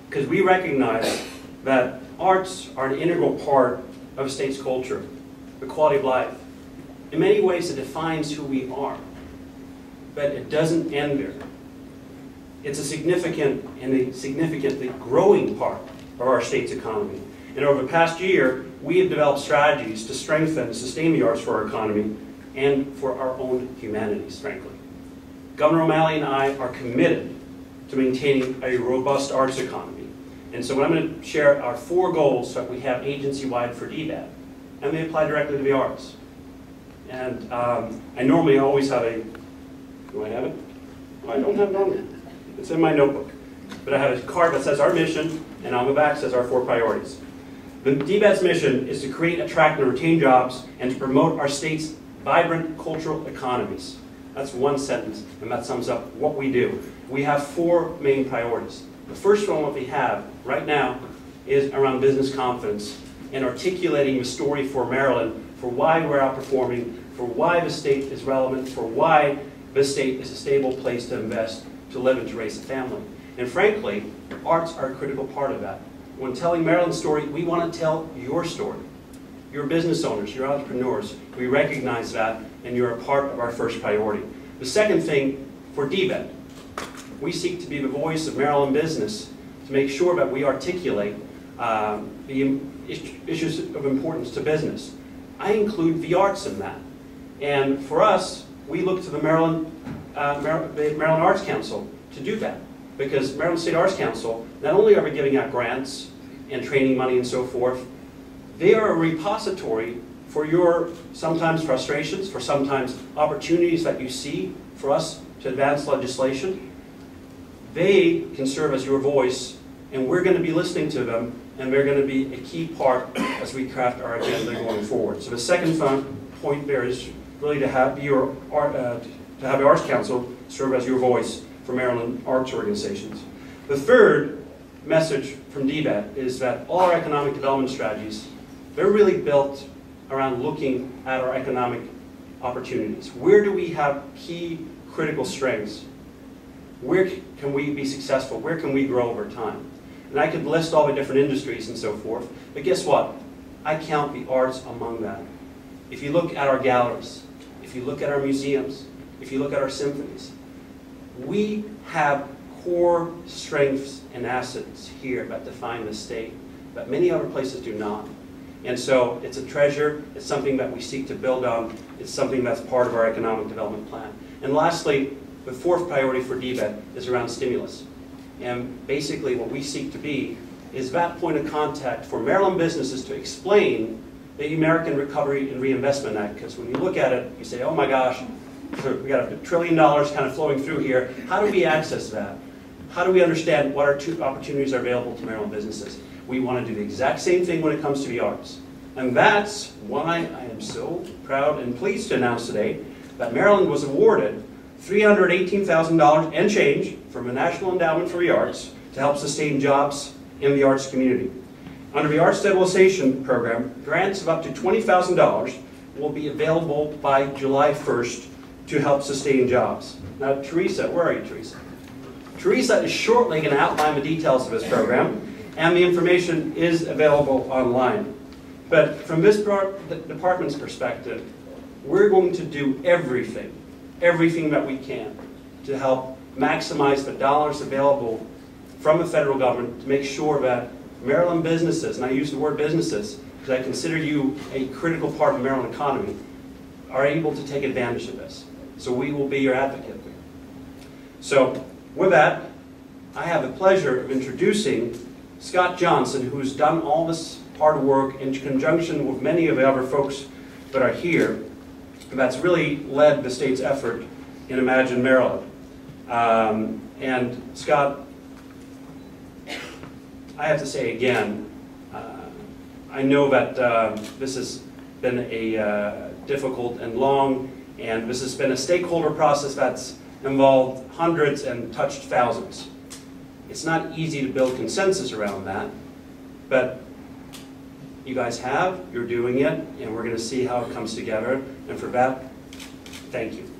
because we recognize that arts are an integral part of a state's culture, the quality of life. In many ways, it defines who we are, but it doesn't end there. It's a significant and a significantly growing part of our state's economy. And over the past year, we have developed strategies to strengthen and sustain the arts for our economy and for our own humanities, frankly. Governor O'Malley and I are committed to maintaining a robust arts economy. And so I'm going to share our 4 goals that we have agency-wide for DBED, and they apply directly to the arts. And I normally always have a, do I have it? Oh, I don't have it on me. It's in my notebook. But I have a card that says our mission, and on the back says our 4 priorities. The DBED's mission is to create, attract, and retain jobs, and to promote our state's vibrant cultural economies. That's one sentence, and that sums up what we do. We have 4 main priorities. The first one, what we have right now, is around business confidence and articulating the story for Maryland, for why we're outperforming, for why the state is relevant, for why the state is a stable place to invest, to live, and to raise a family. And frankly, arts are a critical part of that. When telling Maryland's story, we want to tell your story. You're business owners, you're entrepreneurs. We recognize that, and you're a part of our first priority. The second thing, for DBED, we seek to be the voice of Maryland business to make sure that we articulate the issues of importance to business. I include the arts in that. And for us, we look to the Maryland Arts Council to do that. Because Maryland State Arts Council, not only are we giving out grants and training money and so forth, they are a repository for your sometimes frustrations, for sometimes opportunities that you see for us to advance legislation. They can serve as your voice, and we're going to be listening to them, and they're going to be a key part as we craft our agenda going forward. So the second point there is really to have the Arts Council serve as your voice for Maryland arts organizations. The third message from DBED is that all our economic development strategies, they're really built around looking at our economic opportunities. Where do we have key critical strengths? Where can we be successful? Where can we grow over time? And I could list all the different industries and so forth, but guess what? I count the arts among that. If you look at our galleries, if you look at our museums, if you look at our symphonies, we have core strengths and assets here that define the state that many other places do not. And so it's a treasure, it's something that we seek to build on, it's something that's part of our economic development plan. And lastly, the 4th priority for DBED is around stimulus. And basically what we seek to be is that point of contact for Maryland businesses to explain the American Recovery and Reinvestment Act, because when you look at it, you say, oh my gosh, we got $1 trillion kind of flowing through here. How do we access that? How do we understand what our 2 opportunities are available to Maryland businesses? We want to do the exact same thing when it comes to the arts. And that's why I am so proud and pleased to announce today that Maryland was awarded $318,000 and change from the National Endowment for the Arts to help sustain jobs in the arts community. Under the Arts Stabilization Program, grants of up to $20,000 will be available by July 1st to help sustain jobs. Now, Teresa, where are you, Teresa? Teresa is shortly going to outline the details of this program, and the information is available online. But from this department's perspective, we're going to do everything that we can to help maximize the dollars available from the federal government to make sure that Maryland businesses, and I use the word businesses because I consider you a critical part of the Maryland economy, are able to take advantage of this. So we will be your advocate. So with that, I have the pleasure of introducing Scott Johansson, who's done all this hard work in conjunction with many of the other folks that are here, that's really led the state's effort in Imagine Maryland. And Scott, I have to say again, I know that this has been a difficult and long, and this has been a stakeholder process that's involved hundreds and touched thousands. It's not easy to build consensus around that, but you guys have, you're doing it, and we're going to see how it comes together. And for that, thank you.